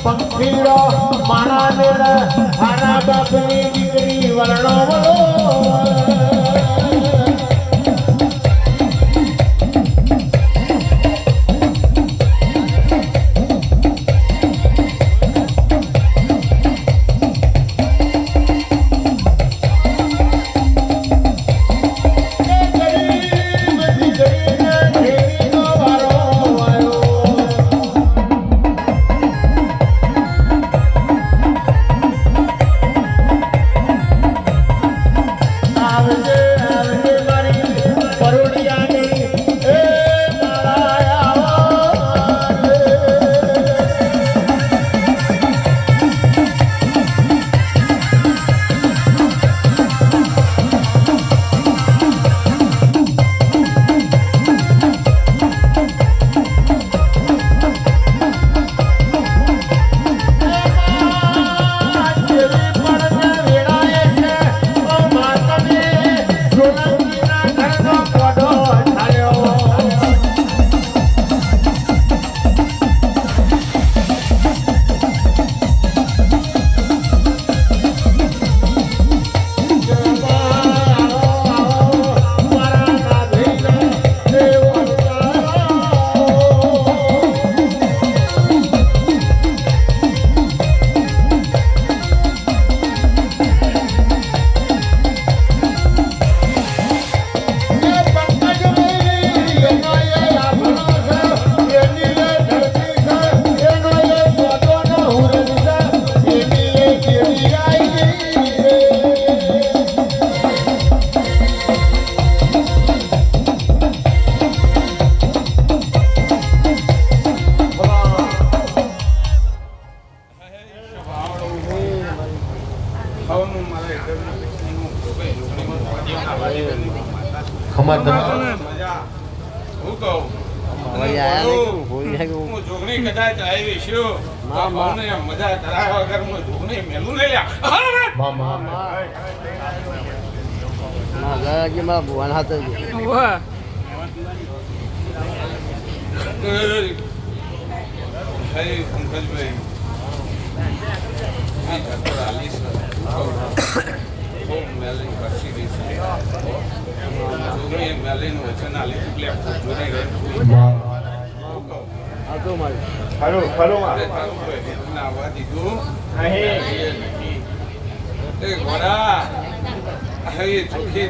પંખીડો મારા મેળ હારા બાપની દીકરી વર્ણો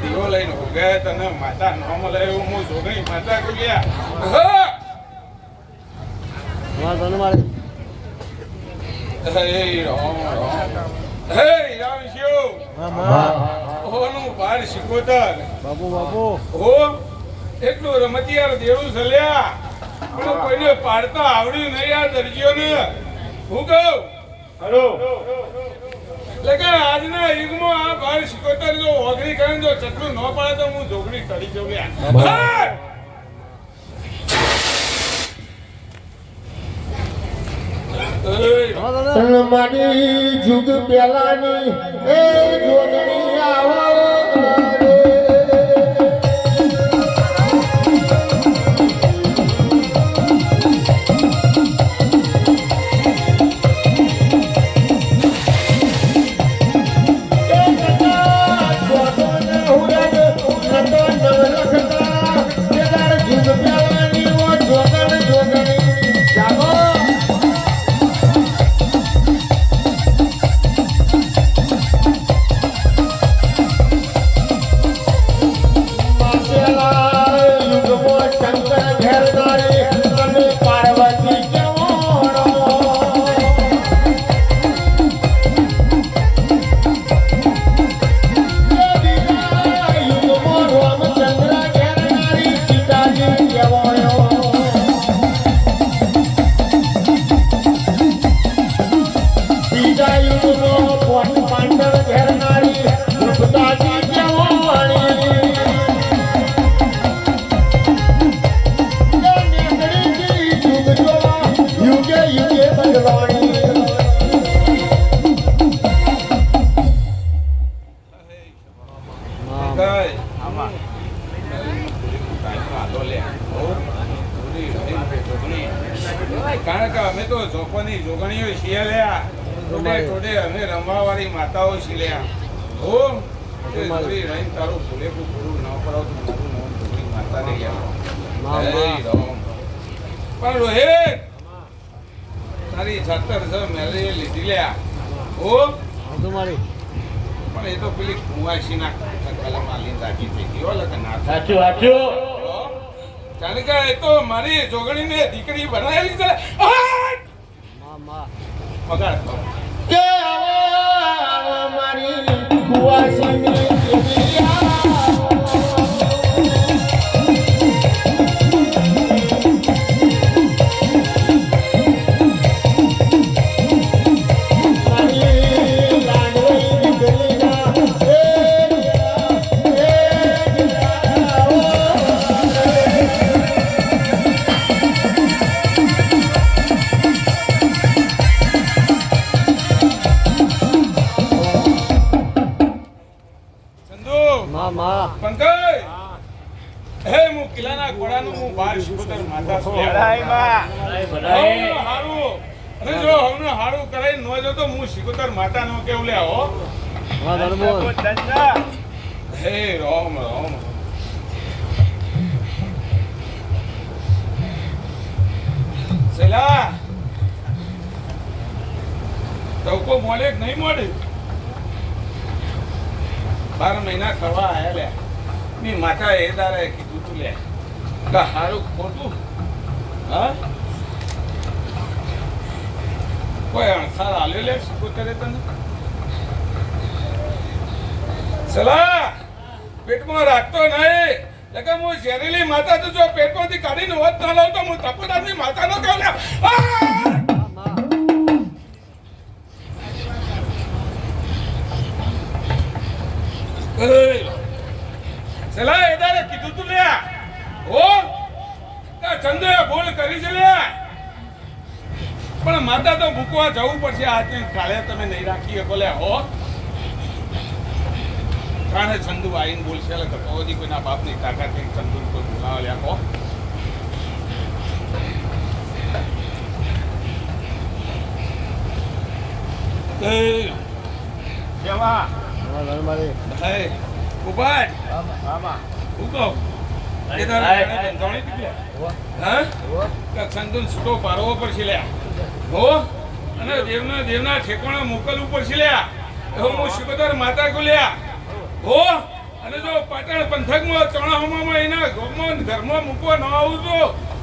દીવો લઈને ઉગ્યા તને માતા ન મળે એવું હું જોગણી માતા કહ્યા એટલું રમતિયાર દેવું ચલ્યા પણ કોઈને પાડતા આવડ્યું નહીં આ દરજીઓ ને હું કહું આજના યુગમાં આ બાર શિકોતર જો ઓગળી કરે જો ચટલું ન પાડે તો હું જોગણી તળી જઉં મારી જુગ પેલાની એ જોગણી આવો કારણ કે અમે તો જોકોની જોગણીઓ છીએ લ્યા. ટોડે અમે રમવાવાળી માતાઓ છીએ લ્યા. હો એ જોડી રહીને તારું ભૂલેકું પૂરું ન કરાવતું મારું નામ જોડી માતાને યાર. જય રામ. પણ રોહિત તારી 17 મેળવી લીધી લ્યા. હો પણ એ તો પેલી કુંવાસીના કલમમાં લીન રાખી થઈ ગયો લગન ના સાચું સાચું કારણ કે એ તો મારી જોગણીને દીકરી બનાવેલી છે. પગાર કે આવો મારી કુવાસીની માતા નો કેવું લે હો. હે રામ રામ. સેલા તવકો મળે કે નહીં મળે? 12 મહિના થવા આયા લે. ની માતા એ તારે કીધું તું લે કે હારું ખોટું હા કોઈ અણસાર આલ્યો લે શું કરે તને? સલા પેટમાં રાખતો નહીં લગા હું ઝેરીલી માતા તો જો પેટમાંથી કાઢીને હોત ના લાવ તો હું તપોદારની માતાનો કહું લે. સલા એ તારે કીધું તું લે હો ચંદે ભૂલ કરી છે લે. પણ માતા તો મૂકવા જવું પડશે. હાથની કાળે તમે નહીં રાખી શકો લે હો. કારણે ચંદુ આવીને બોલશે એટલે કપોજી કોઈના બાપની તાકાત નહીં ચંદુ કોઈ બોલાવા લ્યા હો. કેવા હે ઉપાડ ઉગો એ તારે બંધાણી દીકલા હા કે ચંદુ છૂટો પારવો પડશે લ્યા હો. અને દેવના ઠેકાણે મોકલવું પડશે લ્યા. હું શિકોતર માતા કો લ્યા હો. અને જો પાટણ પંથકમાં ચણામાં એના ગોમાં ઘરમાં મૂકવા ન આવું તો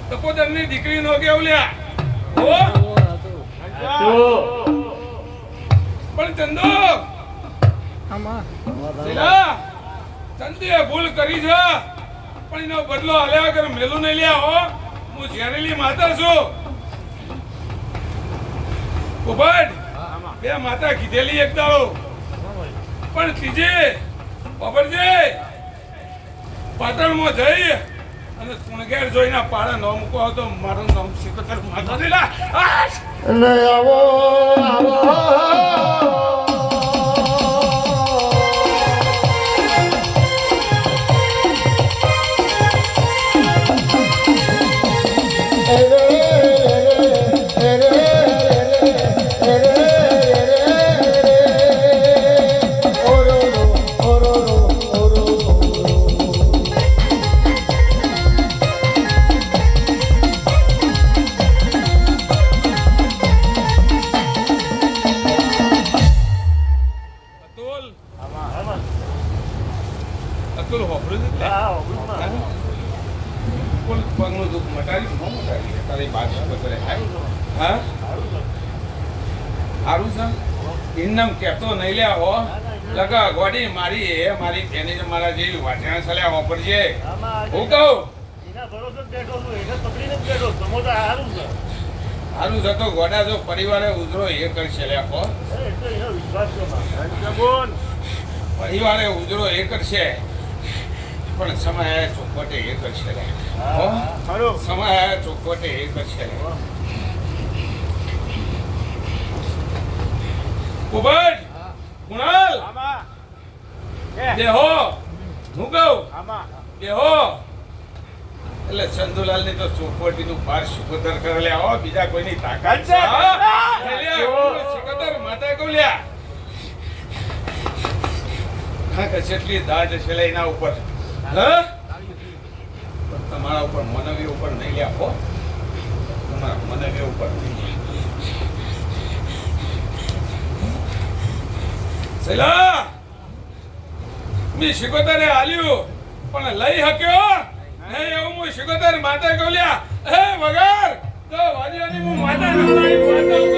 તપોદરની દીકરી નો કેવું લ્યા હો. પણ ચંદો ચંદીએ ભૂલ કરી છે પણ એનો બદલો હાલ્યા કર મેલું નહીં લ્યા હો. હું ઝેરીલી માતા છું. ઉભડ બે માતા કીધેલી એક દાડો પણ ત્રીજે બાબરજે પાટણમાં જઈ અને કુણગેર જોઈને પાડા ન મૂકો તો મારું નામ શિકોતર માતા ને લા આવો આવો અતુલ હોબળું છે કોણ પગનું દુઃખ મટાડી ન મટાડી તારી બાત બતરે હા સારું છે ઇન્નમ કહેતો નહીં લ્યા હો. લગા ગોડી મારી એ મારી તેની મારા જેવી વાચણા સલ્યા વાપરજે હું કહું. સારું છે તો ગોડા જો પરિવારે ઉજરો એ કરશે લ્યા હો. પરિવારે ઉજરો એ કરશે પણ સમય ચોખવટે એ કરશે સમય ચોખવટે એ કરશે. કુબજ કુણાલ દેહો હું કહું દેહો એટલે ચંદુલાલની તો ચોખવટીનું પાર શિકોતર કરે આવો બીજા કોઈની તાકાત છે શિકોતર માતા ગોલ્યા હા કે જેટલી દાજ છે એના ઉપર તમારા ઉપર મનવી ઉપર નહીં લે આપો તમારા મનવી ઉપર સલા મી શિકોતરે આલ્યું પણ લઈ શક્યો નહીં એવું હું શિકોતર માતા ગોલ્યા હે વગર તો વાજીવાની હું માતા ન લાવી માતા તો મારું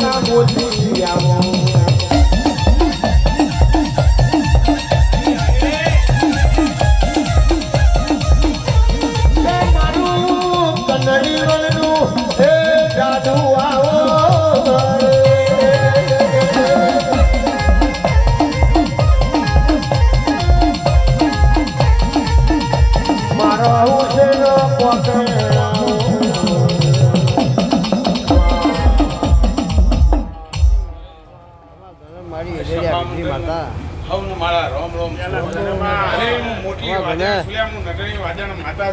નામ માતા માતા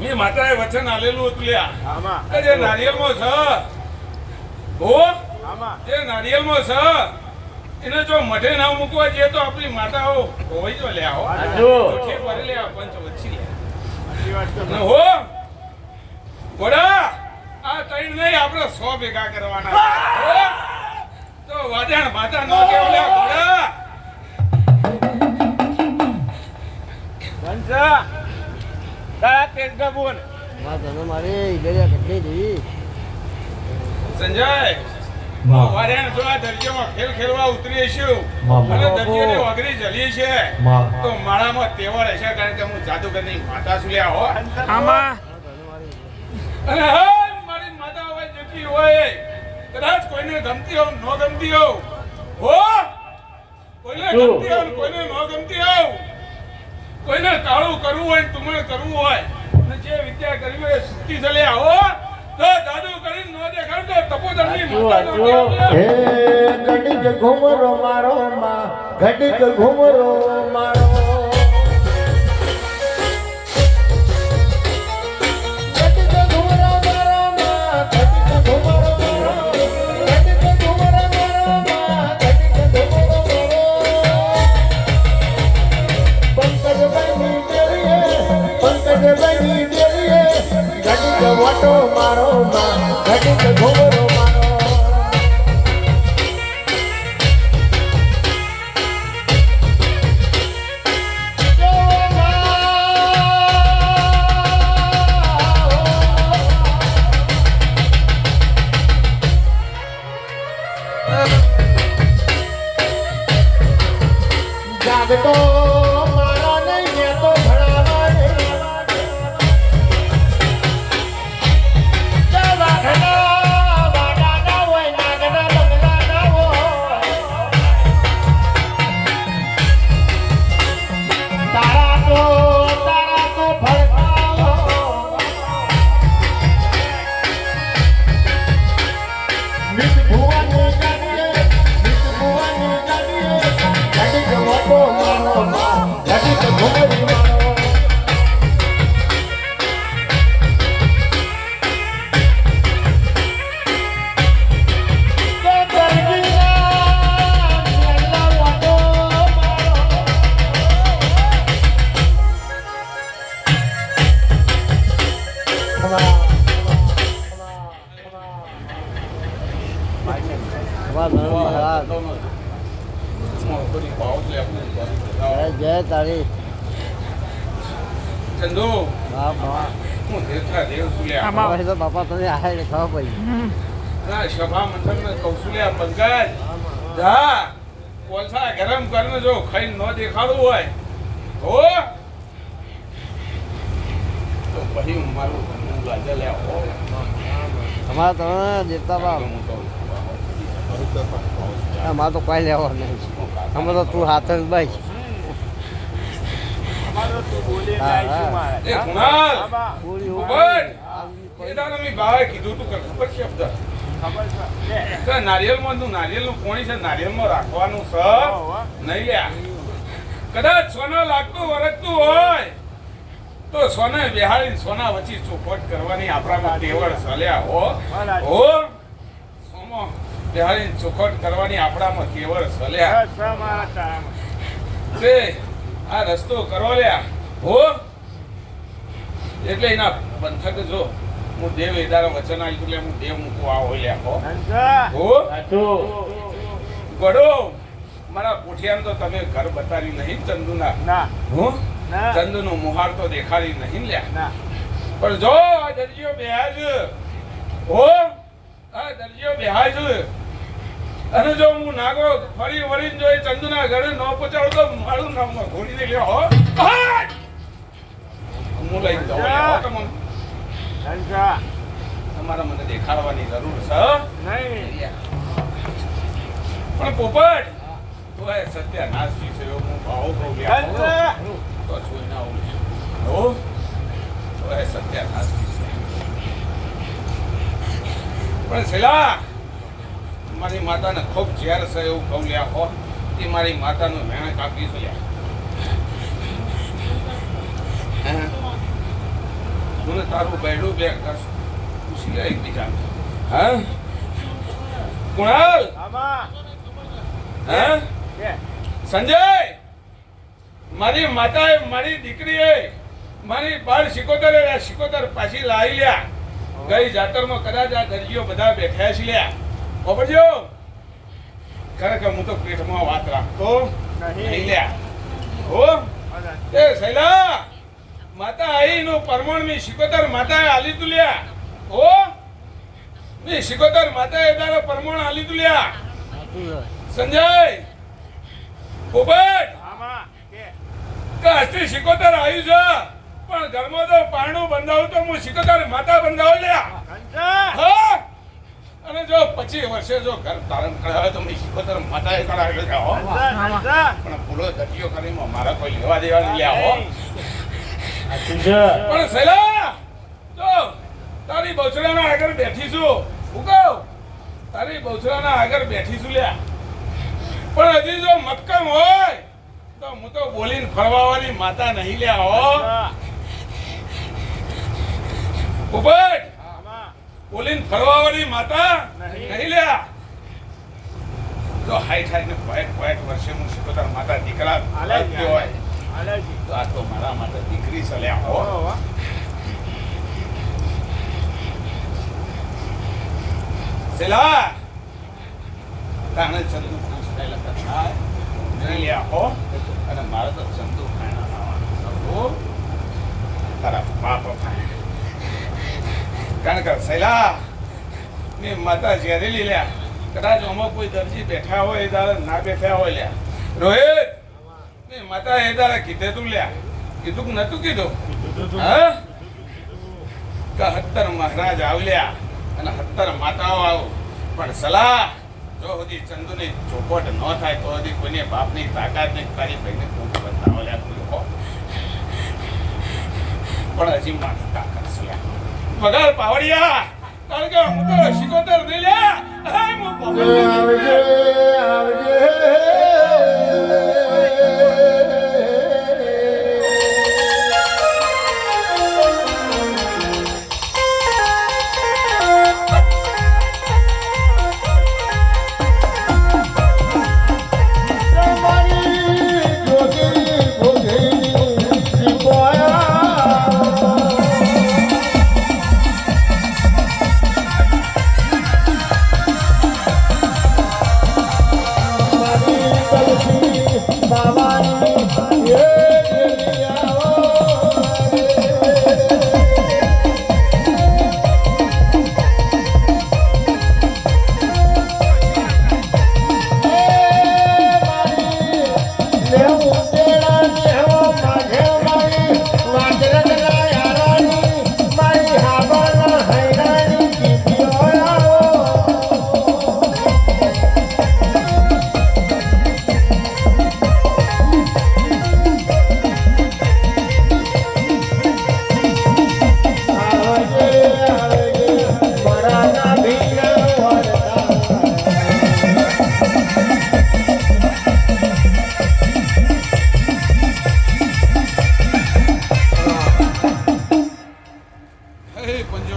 ગોલ્યા માતાએ વચન આલેલું હતું લ્યા જે નારિયેળમાં છે હો જે નારિયેળમાં છે એને જો મઢે ના મૂકવા જઈએ તો આપણી માતાઓ હોઈ જો લ્યા હો ઠીક ભરી લે પંચ વચ્ચી લે હો ઘોડા આ ત્રણ નહીં આપણે 100 ભેગા કરવાના હો તો વાજાણ માતા નો કેવો લ્યા ઘોડા બંસા સંજય વારેણ જો આ દરિયામાં ખેલ ખેલવા ઉતરી છું અને દરિયાને વગરી જલી છે તો માળામાં તેવડ હશે કારણ કે હું જાદુગરની માતા સુલ્યા હો આમાં અને હા મારી માતા હોય જેટલી હોય કદાચ કોઈને ગમતી હો ન ગમતી હો કોઈને ગમતી હો કોઈને ન ગમતી હો કોઈને કાળું કરવું હોય તુમણ કરવું હોય અને જે વિદ્યા કરવી હોય સુક્તિ ચલ્યા હો તો જાદુ કરીને નો દેખાડ તો તપોધનની માતા નો હે ઘડીક ઘુમરો મારો માં ઘડીક ઘુમરો મારો વટો મારો માં ઘડીક ઘુમરો મારો જાગતો મારા નહીં મેં તો ભણાવા જય તારી ચંદુ બાપા હું દેવતા દેવ સુલ્યા અમારે તો બાપા તમે આયા ખબર પડી ના સભા મંડળને કૌશલ્યા પંકજ જા કોલસા ગરમ કરીને જો ખાઈ ન દેખાડું હોય હો પછી મારું લાજા લે આવો અમારે તો દેવતા બાપ હું તો અમારે તો કોઈ લેવા નહીં અમે તો તું હાથ જ ભાઈ એ કુણાલ પૂરી ઉપર એ દાદા મેં ભાવે કીધું તું ખબર છે શબ્દ કે નારિયેળનું કોણી છે નારિયેળમાં રાખવાનું છે નહીં લ્યા કદાચ સોના લાગતું વરસતું હોય તો સોને બેહાડી સોના વચ્ચે ચોખવટ કરવાની આપણામાં તેવડ ચાલ્યા હો સોમો બેહાડી ચોખવટ કરવાની આપણામાં તેવડ ચાલ્યા તે આ રસ્તો કરો લ્યા હો એટલે એના પંથક જો હું દેવ એદારા વચન આપ્યું એટલે હું દેવ મૂકવા આવો લ્યા હો ગડો મારા પોઠિયાને તો તમે ઘર બતાવી નહીં ચંદુના હું ચંદુનો મુહાર તો દેખાડી નહીં લ્યા પણ જો આ દરજીઓ બેહાજ હો આ દરજીઓ બેહાજ અને જો હું નાગો ફરી વળીને જો એ ચંદુના ઘરે ન પહોંચાડું તો મારું નામ ઘોડીને લ્યો હો હું લઈને જાઉં લ્યા હો તમને તમારા મને દેખાડવાની જરૂર છે પણ પોપટ તો એ સત્યાનાશ થી છે હું ભાવ કહું લ્યા તો જોઈ ના આવું હો તો એ સત્યાનાશ થી છે પણ છેલ્લા મારી માતાને ખૂબ ઝેર છે એવું કહું લ્યા હો તે મારી માતાનું વેણ કાપી છે લ્યા મને તારું બેડું બે કરશું પૂછી લે એકબીજા હા કુણાલ હા સંજય મારી માતાએ મારી દીકરીએ મારી બાળ શિકોતર પાછી લાવી લ્યા ગઈ જાતરમાં કદાચ આ દરજીઓ બધા બેઠા છે લ્યા ખબરજો ખરેખર હું તો પેટમાં વાત રાખતો નહીં લ્યા હો એ શૈલા માતા આઈ નું પરમણ ની શિકોતર માતાએ આલી તું લ્યા હો ની શિકોતર માતાએ તારા પરમણ આલી તું લ્યા સંજય પોપટ કાસ્તી શિકોતર આવ્યું છે પણ ઘરમાં તો પારણું બંધાવું તો હું શિકોતર માતા બંધાવ લ્યા હા અને જો 25 વર્ષે જો ઘર ધારણ કરાવે તો મેં શિકોતર માતાએ કરાવે હો પણ ભૂલો દટીઓ કરીને મારા કોઈ લેવા દેવા નહીં લ્યા હો પણ સહેલા જો તારી બહુચરાના આગળ બેઠી છું હું કહું તારી બહુચરાના આગળ બેઠી છું લ્યા પણ હજી જો મક્કમ હોય તો હું તો બોલીને ફરવાવાની માતા નહીં લ્યા હો ઉપટ બોલીને ફરવાવાની માતા નહીં લ્યા જો હાઈટ ને પોઈન્ટ વર્ષે હું શિકોતર માતા દીકરા હોય તો આ તો મારા માટે દીકરી સલ્યા હો સેલા તાણે ચંદુ પૂછાયેલા કથા નહીં લ્યા હો અને મારે તો ચંદુ ખાણા હો તારા બાપ કારણ કે સૈલા ની માતા ઝેરેલી લ્યા કદાચ આમાં કોઈ દરજી બેઠા હોય એ દાડા ના બેઠા હોય લ્યા રોહિત ની માતા એ દાડા કીધે તું લ્યા કીધું કે નતું કીધું હા કે 70 મહારાજ આવ્યા અને 70 માતાઓ આવો પણ સલાહ જો સુધી ચંદુની ચોપટ ન થાય તો સુધી કોઈને બાપની તાકાત નહીં તારી ભાઈને ખૂબ બતાવો લ્યા તું હો પણ હજી મારી તાકાત છે પગાર પાવડિયા કારણ કે હું તો શિકોતર નહીં લ્યા આવજે આવજે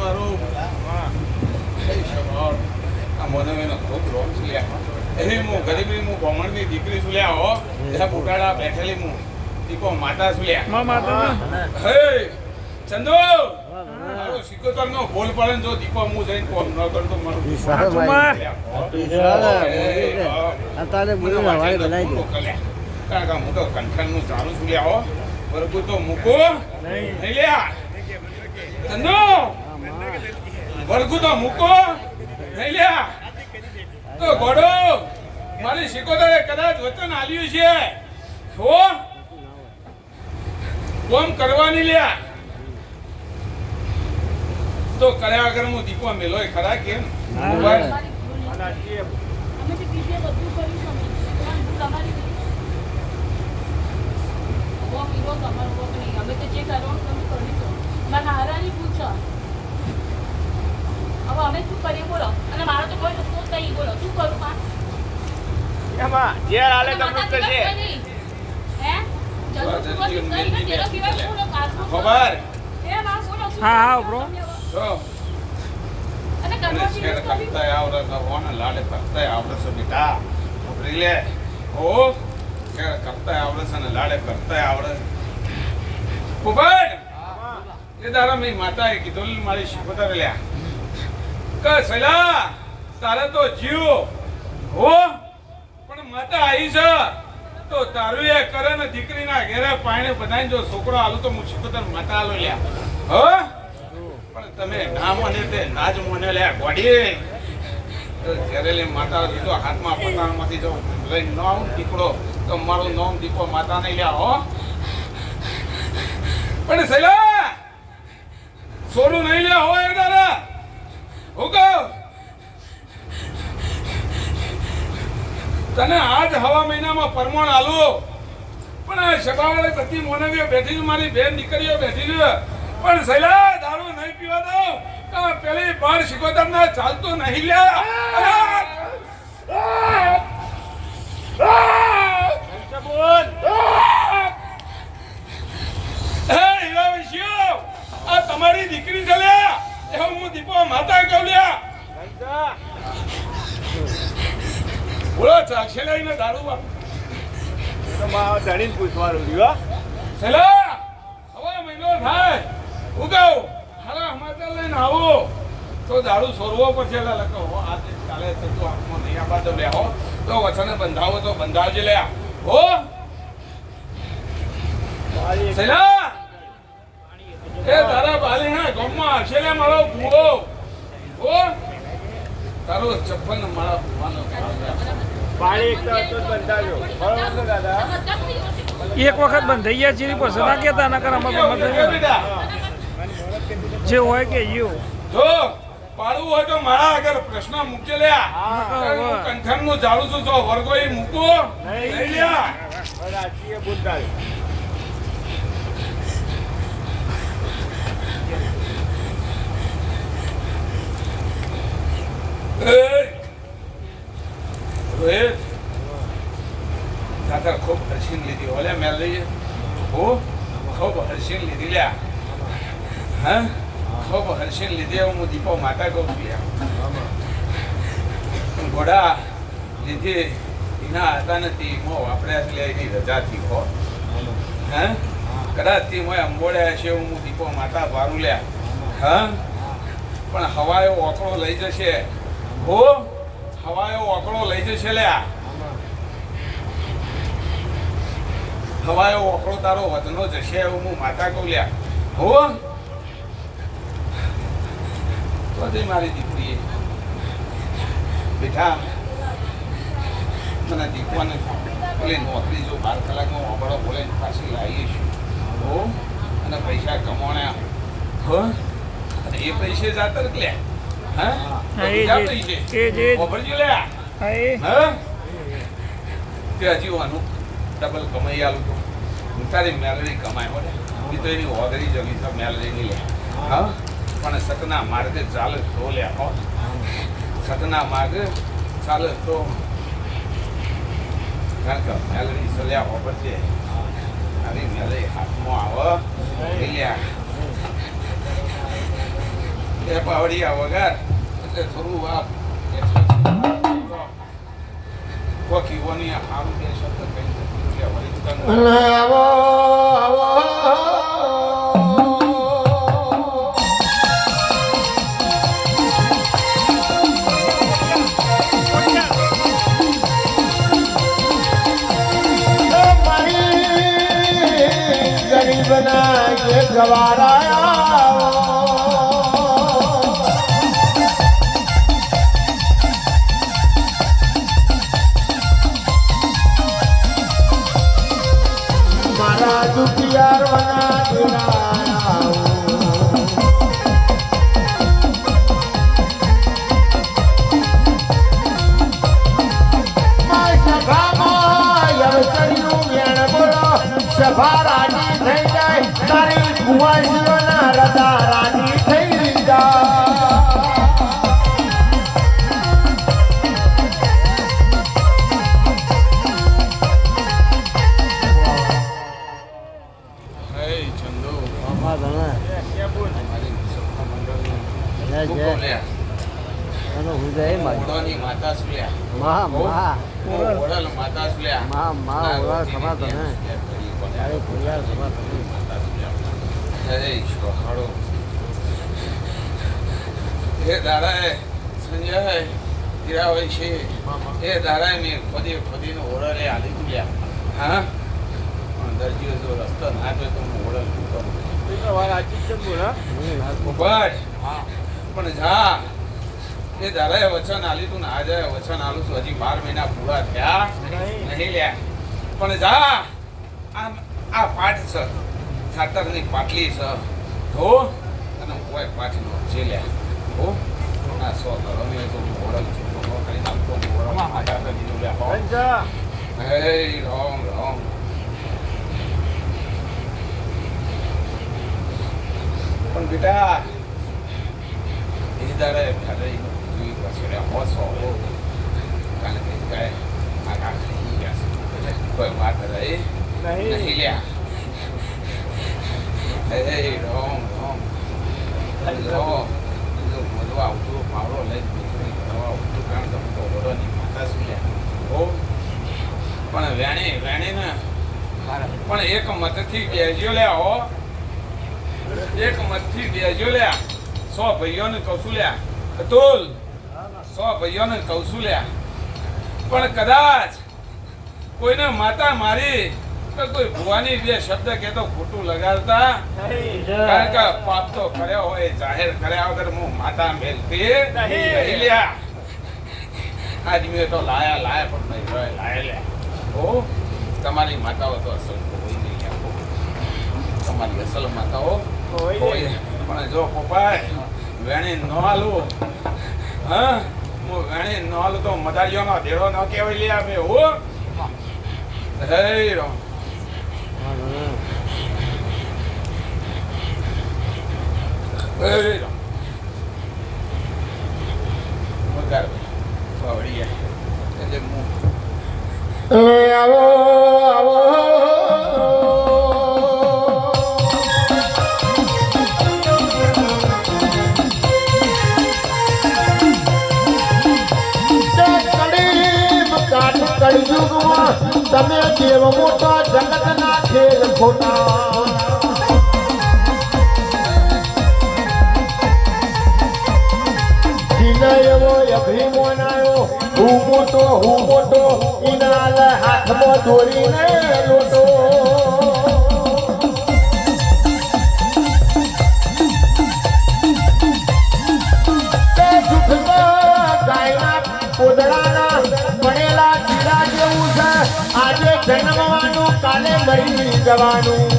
મારું કઈ સવાર આ મને એનો ખૂબ રોગ છે લ્યા એવી હું ગરીબી હું બ્રાહ્મણની દીકરી છું લ્યા હો એ બુટાડા બેઠેલી હું દીકો માતા છું લ્યા હે ચંદો મારો સિકોતર નો બોલ પડે ને જો દીકો હું જઈને કોમ ન કરતો મારું અત્યારે બોલી હવાઈ બનાવી દે કારણ કે હું તો કંઠન નું ચાલુ છું લ્યા હો બરોબર તો મૂકો નહીં લ્યા ચંદો વર્ગુ તો મૂકો નહીં લ્યા તો ઘોડો મારી સિકોતરે કદાચ વચન આલ્યું છે હો કોમ કરવાની લ્યા તો કર્યા વગર હું દીપો મેલોય ખરા કેમ અમે શું કરીએ બોલો અને મારો તો કોઈ રસ્તો જ નહીં બોલો શું કરું માં એમાં જે હાલે તમને તો છે હે જરૂર કરી ને તેરો સિવાય બોલો કાસનો ખબર એ માં બોલો હા બ્રો તો અને મને કન્વર્ટ શેર કરતા આવડે તો ઓને લાડે કરતા આવડે છે બેટા ઉભરી લે ઓ શેર કરતા આવડે છે ને લાડે કરતા આવડે કુબડ એ દારા મે માતાએ કીધું મારી શિકોતર લ્યા કે સલા તારે તો જીવ હો પણ માતા આવી છે તો તારું એ કરે ને દીકરીના ઘેરે પાણી બધાને જો છોકરો આલું તો હું શિકોતર માતા આલો લ્યા હો પણ તમે ના મને તે નાજ મને લ્યા ગોડી ઘરેલી માતા દીધો હાથમાં પતાણમાંથી જો લઈ ન આવું દીકરો તો મારું નામ દીપો માતા નહીં લ્યા હો પણ સલા સોરું નહીં લ્યા હો એ દાદા હુકો તને આજ હવા મહિનામાં પરમોણ આલો પણ સભાવાળે બધી મોનવીઓ બેઠી છે મારી બેન દીકરીઓ બેઠી છે પણ સૈલા દારૂ નહીં પીવા દો તો પેલી બાર સિકોતર ના ચાલતો નહીં લ્યા બોલ હે હીરા વિશિયો આ તમારી દીકરી છે લ્યા એવું હું દીપો માતા કહું લ્યા બોલો ચાલશે લઈને દારૂ બાપ તો માં ધણીને પૂછવાનું રહ્યું સલા હવે મહિનો થાય ઉગાવ હારા સમાચાર લઈને આવો તો દારૂ સોરવો પડશે એટલે લખો આજે કાલે થતું હાથમાં નહીં આપવા દો લે હો તો વચને બંધાવો તો બંધાવજે લે હો સલા એ તારા બાલી હા ગામમાં આવશે લે મારો ભૂવો હો તારો ચપ્પલ ને મારા ભૂવાનો પાણી એક તો બંધાજો બરોબર ને દાદા એક વખત બંધાઈ ગયા ચીરી પછી ના કહેતા ના કર જે હોય કે યુ જો પાડવું હોય તો મારા આગળ પ્રશ્ન મૂકજે લ્યા હું કંઠન નું જાળું છું જો વર્ગો એ મૂકો લઈ લ્યા રાજકીય બોલતા રોહિત દાદા ખૂબ હર્ષિન લીધી ઓલે મેલ લઈએ હો ખૂબ હર્ષિન લીધી લ્યા હા ખૂબ હર્ષિન લીધી હું દીપો માતા કહું છું યાર ઘોડા લીધી એના હતા નથી મો વાપર્યા છે એની રજાથી હો હા કદાચ થી મોય અંબોડ્યા છે હું દીપો માતા ભારું લ્યા હા પણ હવાયો ઓકળો લઈ જશે હો હવાયો ઓકળો લઈ જશે લ્યા હવાયો ઓકળો તારો વધનો જશે એવું હું માતા કહું લ્યા હો તો દે મારી દીકરી બેટા મને દીકવાને પેલી નોકરી જો 12 કલાકનો ઓબળો બોલે પાછી લાવીએ છું હો અને પૈસા કમાણ્યા હો અને એ પૈસે જાતર લે હા બીજા પૈસે ઓબળજો લે હા તે હજી વાનું ડબલ કમાઈ આલું તો તારી મેલડી કમાય હો એ તો એની ઓગરી જમી તો મેલડી નહીં લે હા પણ સતના માર્ગે ચાલે તો લે હો સતના માર્ગે ચાલે તો કારણ કે મેલડી સલ્યા ખબર છે આવી મેલડી હાથમાં આવે લ્યા એ પાવડિયા વગર એટલે થોડું આપ કોકીઓની આવું બે શબ્દ કહી દીધું કે વળી તને આવો આવો ગરીબના જે ગવારાયા મારા દુખિયારોના દિલાયા સભા રાજી થઈ જાય તારી કુંવાસીઓના હૃદય રાજી થઈ હે ચંદુ બાપા તને અમારી સભા મંડળની જય જય એનો હું જય માં ઓળોની માતા સુલ્યા મા મા ઓળલ માતા સુલ્યા મા મા ઓળા ખબર તને તારે કુરિયાર ખબર તને હે શોહાડો એ દાડાએ સંજય હીરાભાઈ છે એ દાડાએ મેં ખોદીનો ઓળલે આલી તુલ્યા હા પણ દરજીઓ જો રસ્તો ના જોયો તો હું ઓળલ કરું બસ પણ જા એ દાદાએ વચન આલી તું ના જાય વચન આલું છું હજી 12 મહિના પૂરા થયા નહીં લ્યા પણ જા આ પાઠ છે ખાતરની પાટલી છે હો અને કોઈ પાઠ નો જે લ્યા હો ના સો કરો મેં તો ઓળખ છું તો કરી નાખતો ઓળખમાં માતા દીધું લ્યા હે રામ રામ પણ બેટા એ દાડે ફાડઈ જોઈ પછી હોસો કારણ કે ગાય આખા થઈ ગયા છે કોઈ વાત રહી નહીં લ્યા હે રામ રામ જો મધવા ઉતરો પાવડો લઈ બીજું દવા ઉતરો કારણ તો ઓળોની માતા સુલ્યા હો પણ વેણે ને પણ એક મતથી બેસ્યો લ્યા હો એક મતથી બેસ્યો લ્યા 100 ભાઈઓને કહું છું લ્યા અતુલ 100 ભાઈઓને કહું છું લ્યા પણ કદાચ કોઈને માતા મારી કે કોઈ ભુવાની બે શબ્દ કહેતો ખોટું લગાડતા કારણ કે પાપ તો કર્યો હોય જાહેર કર્યા વગર હું માતા મેલતી નહીં લ્યા આજ મેં તો લાયા પણ નહીં હોય લાયા લ્યા ઓ તમારી માતાઓ તો અસલ હોય નહીં લ્યા તમારી અસલ માતાઓ હોય પણ જો પોપાય વેણી ન હાલું હા હું વેણી ન હાલું તો મદારીઓનો દેડો ન કહેવાય લે અમે હો હે રો હે રો મગાર બાવડી એટલે હું આવો આવો કળિયુગમાં તમે દેવ મોટા જગતના ખેલ ખોટા જીને એવો અભિમાન આવ્યો હું મોટો ઇનાલ હાથમાં દોરીને લોટો પોદળાના બનેલા ચીડા જેવું છે આજે જન્મવાનું કાલે મરી જવાનું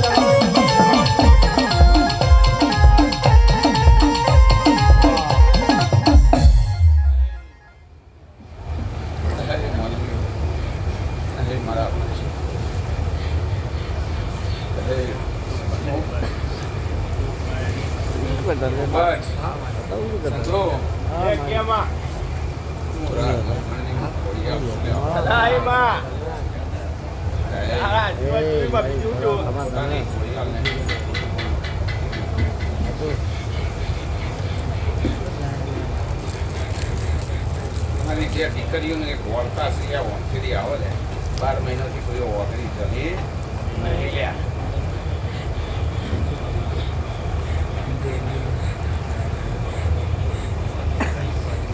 જે દીકરીઓને એક વળતા છે આ વંથેરી આવે ને 12 મહિનાથી કોઈ ઓગળી જલી નહીં લ્યા.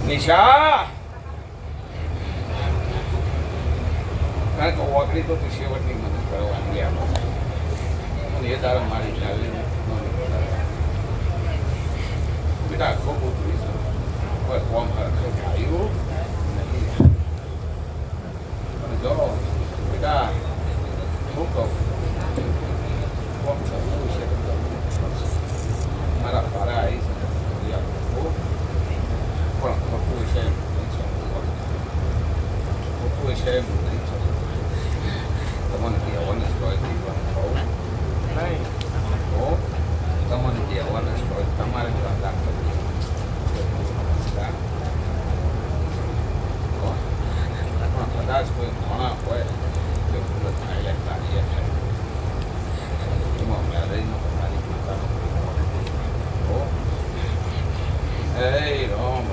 નિશા કારણ કે ઓગળી તો તું છેવટની મદદ કરવાની લ્યા. અને એ તારા મારી ચાલી બેટા ખૂબ ઉતરી છે કોઈ કોમ હરખે થયું નથી. અને જો બેટા હું કહું કોમ થયું છે મારા પારા આવી છે પણ ખોટું છે ખોટું છે નહીં તમને કહેવાનું જ હોય નહીં તો તમને કહેવાનું જ હોય તમારે ધ્યાન રાખવું કદાચ કોઈ ઘણા હોય તો ભૂલ થાય કાર્ય થાય એમાં મેરેજનો તમારી પોતાનો Hey, Rom.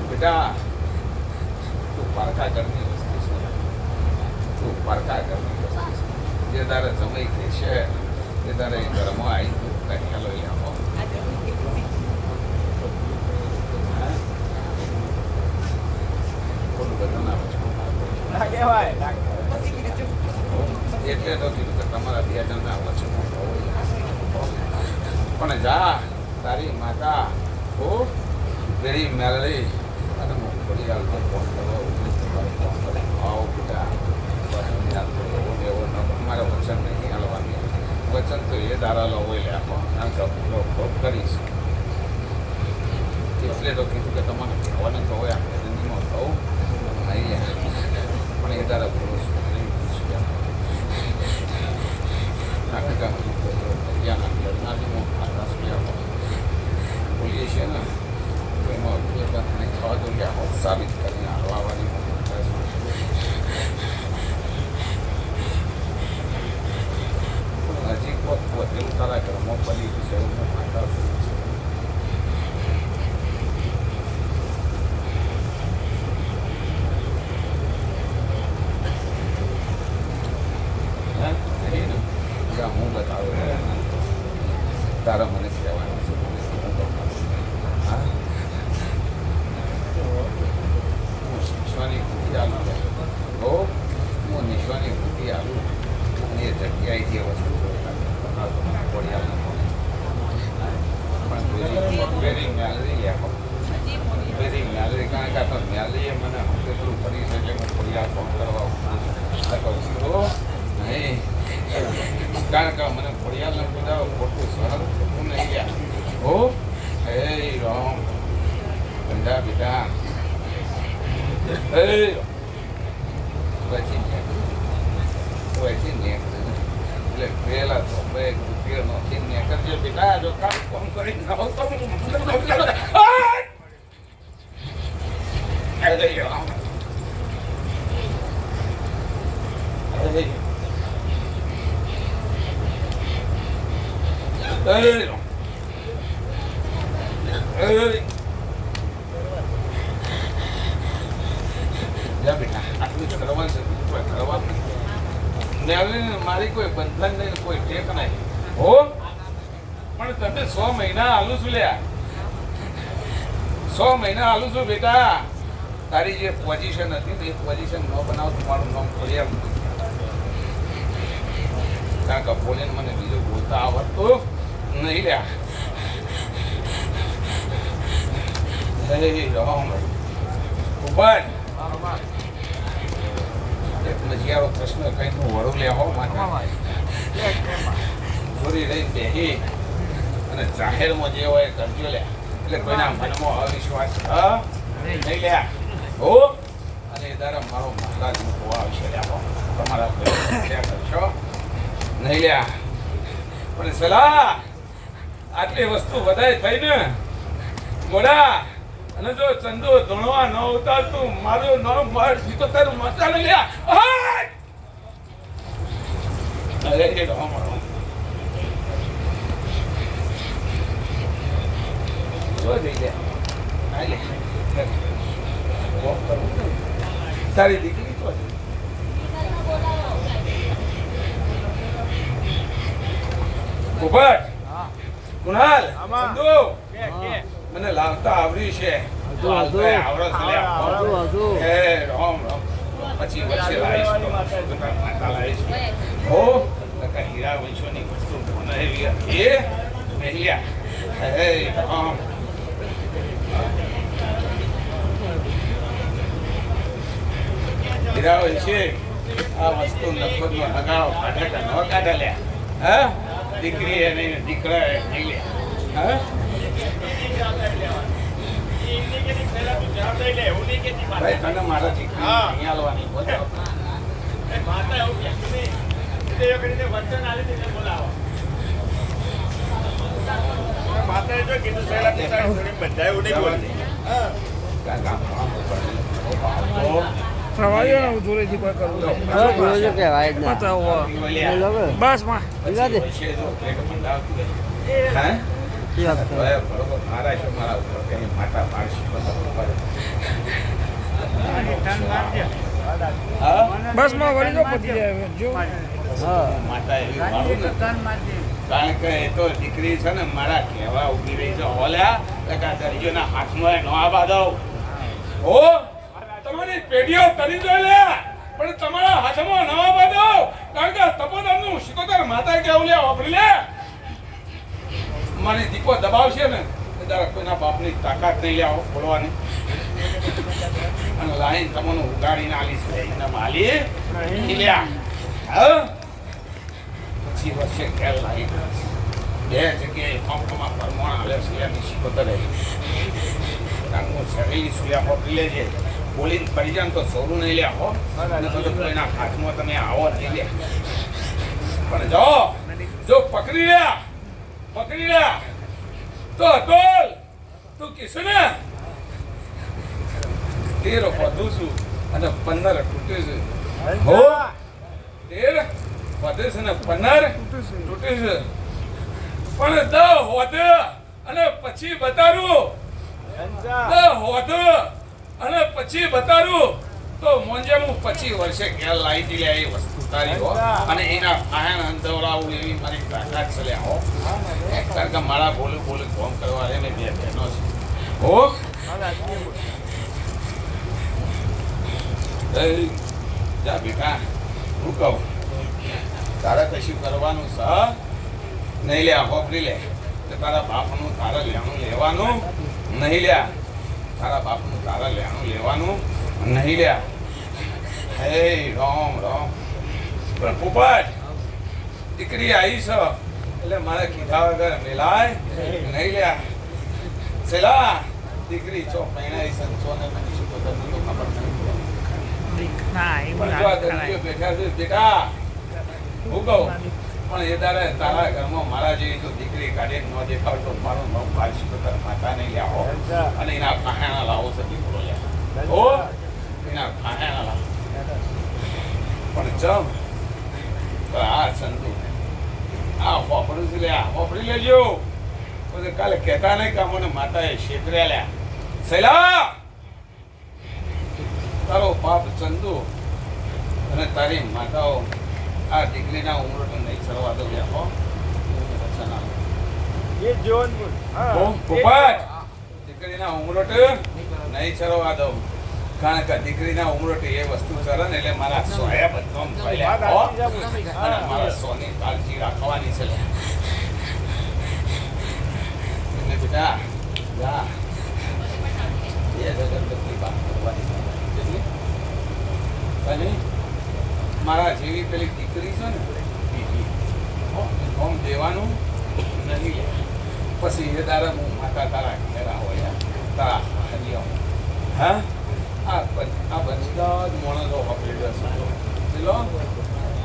બેટા તું પારકા ઘરની વસ્તુ છે. તું પારકા ઘરની વસ્તુ છે. જે તારે જમાઈ ગઈ છે એ તારે ઘરમાં આવી તું કહેલો આવો. ખોટું બધું ના એટલે તો કીધું કે તમારા 2 જણના વચનો પણ જા તારી માતા હો વેરી મેલડી અને મોકલી આવતો ફોન કરો ફોન કરે આવો બેટા એવો મારે વચન નહીં હાલવાની. વચન તો એ દારા લો હોય આપો આમ તો કરીશ એટલે તો કીધું કે તમારે કહેવાનું તો હોય આપણે જિંદગીમાં થવું નહીં પણ એ દારા પુરુષ બોલીએ છીએ ને એમાં ખાવા દો કે સાબિત કરીને હળવાની હજી એવું તારા ઘરમાં પડી છે એવું માનતા છું. હું બતાવું તારા મને કહેવાનું છે હું શીખવાની કૃતિ આલું હો હું નિશ્વાની કૃતિ આલું અને એ જગ્યાએથી એ વસ્તુ પણ વેરી મેલરી આપો વેરી મેલરી કારણ કે આ તો મેલરીએ મને કેટલું કરી છે એટલે હું ફરિયાદ ફોન કરવા નહીં કારણ કે મને ફરિયાદ ન બધા ખોટું સરળ થતું નહીં ગયા હો. હે રામ ધંધા બેટા પછી એટલે પેલા તો બે રૂપિયા નથી ને કરજે બેટા જો કામ કોમ કરી ના તો મારી કોઈ બંધન નહીં કોઈ ટેક નહીં હો પણ તમે 100 મહિના આલુ છું લ્યા 100 મહિના આલુ છું બેટા. તારી જે પોઝિશન હતી ને એ પોઝિશન ન બનાવ તમારું નામ ફરિયાદ કારણ કે બોલીને મને બીજું બોલતા આવડતું નહીં લ્યા. ઉપર એક મજિયારો પ્રશ્ન કઈ નું વડું લે હો માથા ચોરી રહી બેહી અને જાહેરમાં જે હોય કરજો લે એટલે કોઈના મનમાં અવિશ્વાસ નહીં લ્યા હો. અને એ દ્વારા મારો મહારાજ મૂકવો આવશે લ્યા તમારા કરશો નહીં લ્યા. પણ સલાહ આટલી વસ્તુ વધારે થઈ ને મોડા અને જો ચંદો ધણવા ન ઉતારતું મારું નામ માર સીતો તારું મચા ન લ્યા. અરે એ રામ જો થઈ જાય હાલે વોક કરવું તારી દીકરી તો છે કુબર કુણાલ ચંદુ મને લાવતા આવડ્યું છે આવડત લે હે રામ રામ પછી વર્ષે લાવીશ માતા લાવીશ હો લકા હીરા વંશોની વસ્તુ બનાવી એ મેલ્યા હે રામ હીરા વંશે આ વસ્તુ લખતનો લગાવો કાઢે ન કાઢે લ્યા હા દીકરી એ નહીં દીકરા એ નહીં લે હા ભાઈ તને મારા દીકરી નહીં આલવાની બોલાવો થવાયો ને જોડેથી કોઈ કરવું જોજો કહેવાય જ ના બસ માં લીધા દે હા એ વાત કરો. બરોબર મારા છે મારા ઉપર કઈ માતા પાડશે હા બસ માં વળી તો પતી જાય જો હા માતા એવી મારું ને કારણ કે એ તો દીકરી છે ને મારા કહેવા ઉભી રહી છે ઓલ્યા લગા દરિયોના હાથમાં ન આવા દઉં ઓ તમારી પેઢીઓ તરી જોઈ લે પણ તમારા હાથમાં ન આવા દઉં કારણ કે તપોદનનું શિકોતર માતા કેવું લે વાપરી લે મને દીપો દબાવશે ને ત્યારે કોઈના બાપની તાકાત નહીં લે આવો બોલવાની અને લાઈન તમને ઉગાડીને આલીશ એને માલી લ્યા હા પછી વર્ષે ખેલ લાવી બે જગ્યાએ પંપમાં પરમોણ આવે સુયાની શિકોતર શરીર સુયા વાપરી લેજે બોલીને પડી જાય ને તો સોરું નહીં લે હો અને તો કોઈના હાથમાં તમે આવો નહીં લે પણ જો પકડી લ્યા તો અતોલ તું કિશન 13 વધુ છું અને 15 તૂટે છે હો 13 વધે છે ને 15 તૂટે છે પણ 10 વધે અને પછી બતારું 10 વધે અને પછી બતારું તો મોંજે હું 25 વર્ષે ઘેર લાવી દી લે એ વસ્તુ તારી હો અને એના આયન અંતવરાવું એવી મારી તાકાત ચલે હો કારણ કે મારા બોલું ફોન કરવા રે ને બે બહેનો છે હો જા બેટા હું કહું તારે કશું કરવાનું છે નહીં લે હોપરી લે કે તારા બાપનું તારા લેવાનું લેવાનું નહીં લ્યા તારા બાપનું તારા લેવાનું લેવાનું નહીં લ્યા હે રામ રામ પણ પોપટ દીકરી આવી છે એટલે મારે કીધા વગર મેલાય નહીં લ્યા સેલા દીકરી ચો પૈણાઈ છે ચો ને મને શું તો ખબર નહીં ના એ પણ જો આ દરિયો બેઠા છે બેટા હું કહું પણ એ તારા ઘરમાં મારા જેવી જો દીકરી કાઢી ન દેખાવ તો મારું નામ પાછી તો તારા માતા નહીં લ્યા હો અને એના પાહાણા લાવો છે દીકરો લ્યા હો એના પાહાણા લાવો પણ ચમ આ સંતુ આ હોપડું છે લ્યા હોપડી લેજો પછી કાલે કહેતા નહીં કે મને માતાએ છેતર્યા લ્યા સૈલા તારો બાપ ચંદુ અને તારી માતાઓ આ દીકરીના ઉમરો તો નહીં ચડવા દો લ્યા હો એ જોન પોપટ દીકરીના ઉમરોટ નહીં ચડવા દઉં કારણ કે દીકરીના ઉમરોટ એ વસ્તુ ચડે ને એટલે મારા સોયા બધો અને મારા સોની કાળજી રાખવાની છે એટલે બેટા જા એ જગતની વાત કરવાની અને મારા જેવી પેલી દીકરી છે ને બીજી ફોર્મ દેવાનું નહીં લે પછી એ તારા હું માતા તારા ઘેરા હોય તારા હરિયો હા આ બધા જ માણસો વાપરી છે ચલો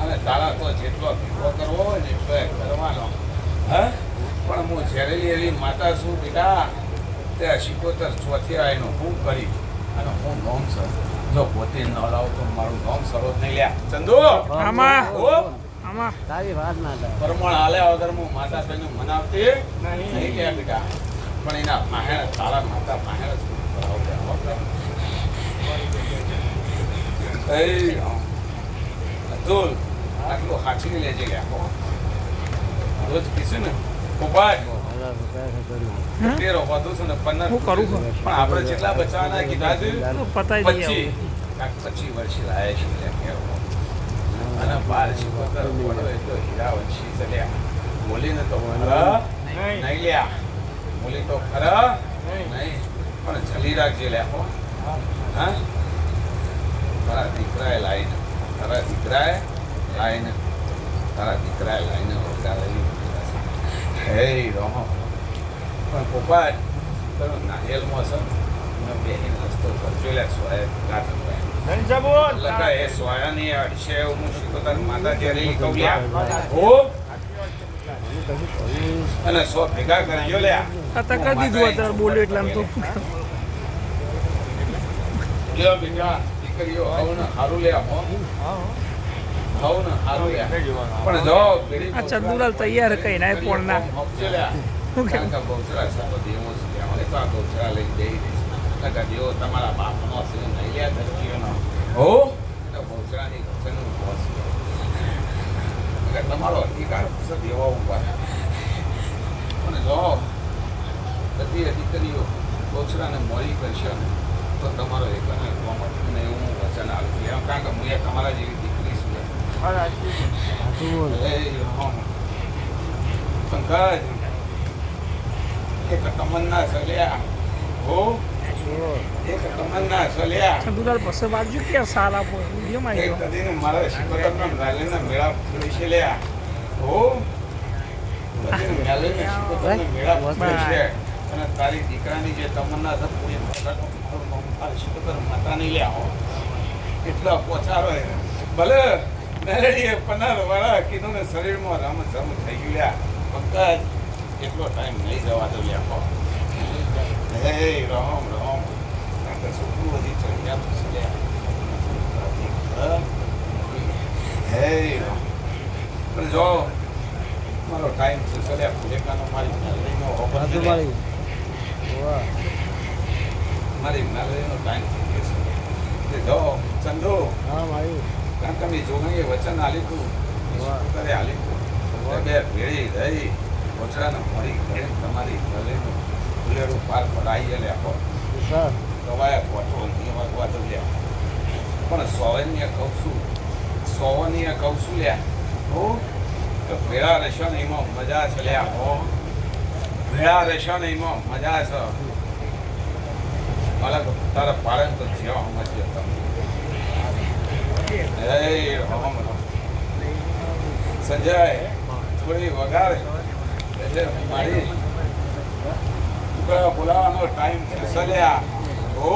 અને તારા તો જેટલો ભેગો કરવો હોય ને એટલો કરવાનો હા પણ હું ઝેરેલી એવી માતા છું બેટા તે 75 ચોથી આવીને હું કરી અને હું નોમ છે જો પોતે ન લાવો તો મારું નામ સરોજ નહીં લ્યા ચંદુ આમાં તારી વાત ના થાય પરમણ હાલ્યા વગર હું માતા બહેનો મનાવતી નહીં લ્યા બેટા પણ એના માહેર તારા માતા માહેર જ અતુલ આટલું હાચવી લેજે લ્યા રોજ કીધું ને પોપાટ તેરો વધુ છે ને 15 હું કરું છું? પણ આપણે જેટલા બચાવવાના કીધા છે પતાઈ દઈએ 25 વર્ષે લાયા છે લ્યા કેવો અને 12 શિકોતર બોલો એ તો હીરા વંશી છે લ્યા બોલીને તો ખરા નહીં લ્યા બોલી તો ખરા નહીં પણ જલી રાખજે લ્યા હો હા તારા દીકરાએ લાઈને તારા દીકરાએ લાઈને વગાડેલી હે રોમો પણ પોપાટ તારો નારિયેલમાં છે મેં બેહીને રસ્તો કરજો લ્યા સોયા ગાંઠ લગા એ સોયાની અડશે હું શીખોતર માતા જેરી કહું લ્યા હો અને 100 ભેગા કરજો લ્યા આ તો કરી દીધું અત્યારે બોલ્યો એટલે આમ તો લ્યો બેટા દીકરીઓ આવું હારું લે આપો આવું ને હારું લે પણ જો આ ચંદુલાલ તૈયાર કઈ ના પણ ના કારણ કે ગૌચરા છે તો દેવો છે અમારે તો આ ગૌચરા લઈ જઈ રહી છે દેવો તમારા બાપનો છે નહીં લે ધરતીઓનો હો તો ગૌચરાની ગૌચરનું બોસ છે તમારો અધિકાર છે દેવો ઉપર અને જો બધી દીકરીઓ ગૌચરાને મોડી કરશે ને તો તમારો એકને કોમટને એવું વચન આપું એમ કારણ કે હું તમારા જેવી દીકરી છું પંકજ એક તમન્ના સલ્યા હો એક તમન્ના સલ્યા ચંદુલાલ પછી વાંચજો કે સારા વિડીયોમાં એક આવ્યો કદીને મારા શિકોતરના મેળાના મેળા છે લ્યા હો કદીને મેળાના શિકોતરના મેળા છે અને તારી દીકરાની જે તમન્ના છે પૂરી શિકોતર માતાની લ્યા એટલા પોચારો ભલે મેલેડીએ 15 વાળા કીધું ને શરીરમાં રમ થઈ ગયું લ્યા પંકજ એટલો ટાઈમ નહીં જવા દો લ્યા હે રામ રામ છોકરું બધી ચડિયા થશે લ્યા હે રામ પણ જો મારો ટાઈમ છે ચલ્યા ફુલેકાનો મારી મેલેડીનો મારી મેલેડીનો ટાઈમ થઈ ગયો છે જો ચંદુ કારણ કે મેં જોગણીએ વચન આલ્યું હતું તારે આલ્યું હતું બે ભેળી રહી ઓછરાને મળી ઘરે તમારી ગલેનું ફુલેરું પાર પડાવી લે આપો દવાયા કોટો નહીં વાગવા તો લ્યા પણ સોવનીએ કહું છું લ્યા હો તો ભેળા રહેશો ને એમાં મજા છે લ્યા હો ભેળા રહેશો ને એમાં મજા છે અલગ તારા પાડે તો જ્યાં સમજ્યો તમે સંજય થોડી વગાડે એટલે મારી બોલાવાનો ટાઈમ થશે લ્યા હો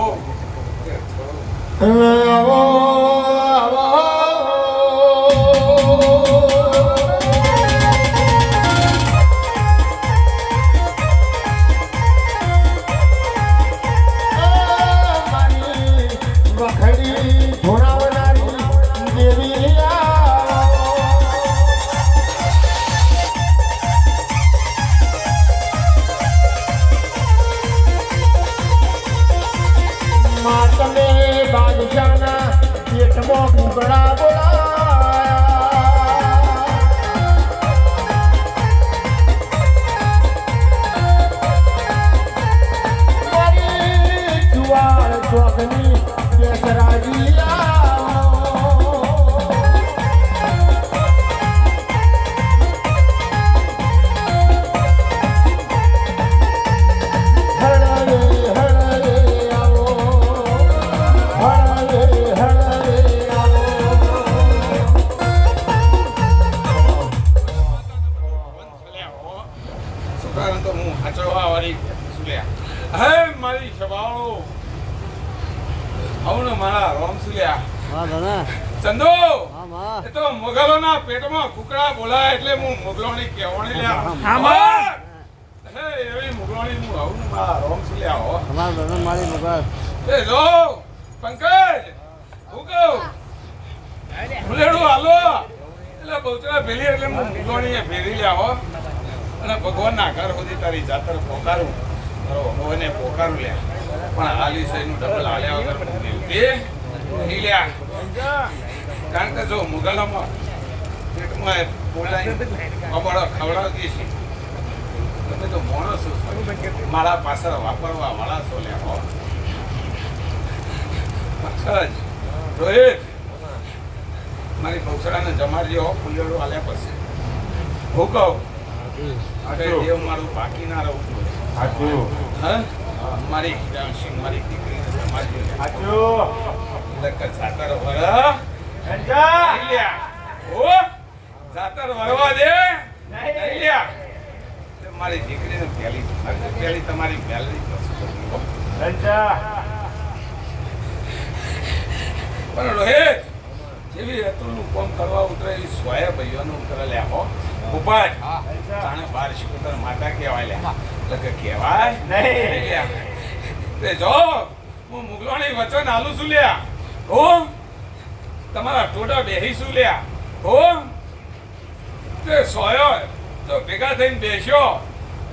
ચંદુ એ તો મોગલોના પેટમાં કુકડા બોલાય એટલે હું મોગલોની કહેવાની લ્યા હે એવી મોગલોની હું આવું મારા રોમ થી લ્યા હો અમાર દરન મારી મગર એ જો પંકજ હું કહું ભૂલેડું હાલો એટલે બહુચરા ભેલી એટલે હું મોગલોની ફેરી લ્યા હો અને ભગવાનના ઘર સુધી તારી જાતર પોકારું બરોબર હવે પોકારું લ્યા પણ આલી સહીનું ડબલ આલ્યા વગર તે નહીં લ્યા કારણ કે જો મુગલોમાં પેટમાં બોલાઈ કબડો ખવડાવતી છે તમે તો માણસો છો. મારા પાછળ વાપરવા વાળા છો લ્યા હો સજ રોહિત મારી બહુસરાને જમાડજો હો ફૂલેડું આલ્યા પછી હું કહું અરે દેવ મારું બાકી ના રહું હા મારી હિરાણસિંહ મારી દીકરીને જમાડજો એટલે જાતર વરા જાતર વરવા દે નહીં લ્યા મારી દીકરીને પહેલી તમારી પહેલી પણ રોહિત જેવી હેતુનું કામ કરવા ઉતરે એવી સ્વયં ભાઈઓનું ઉતરે લ્યા હો ઉપાડ જાણે બાર શિકોતર માતા કહેવાય લ્યા એટલે કે કહેવાય નહીં લ્યા તે જો હું મુગલોની વચન આલું છું લ્યા હો તમારા ટોડા બેહીશું લ્યા હો તે સોયો તો ભેગા થઈને બેસ્યો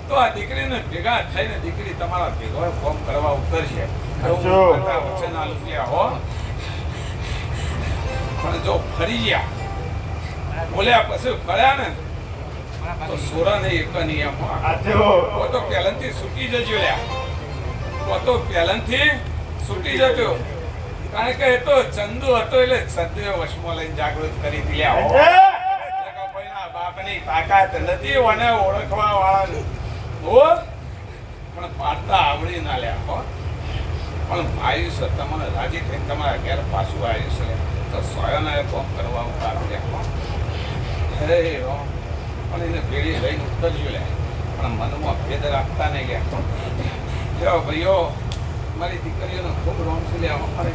તો આ દીકરીને ભેગા થઈને દીકરી તમારા ભેગો ફોર્મ કરવા ઉતરશે વચન આલું લ્યા હો પણ જો ફરી ગયા બોલ્યા પછી ફર્યા ને તો સોરા ને એક નિયમ તો પહેલાથી છૂટી જજો લ્યા તો પહેલાથી છૂટી જજો કારણ કે એ તો ચંદુ હતો એટલે સત્ય વશમાં લઈને જાગૃત કરી દીધા બાપની તાકાત નથી અને ઓળખવા વાળા હો પણ પાડતા આવડી ના લ્યા હો પણ આયુષ્ય તમને રાજી થઈને તમારા ઘેર પાછું આયુષ્ય તો સ્વયંને કોમ કરવા ઉતાર્યા હે પણ એને પેઢી લઈને ઉતરજો લે પણ મનમાં ભેદ રાખતા નહીં લ્યા લ્યો ભાઈઓ મારી દીકરીઓનો ખૂબ રોમ છે લ્યા અમારે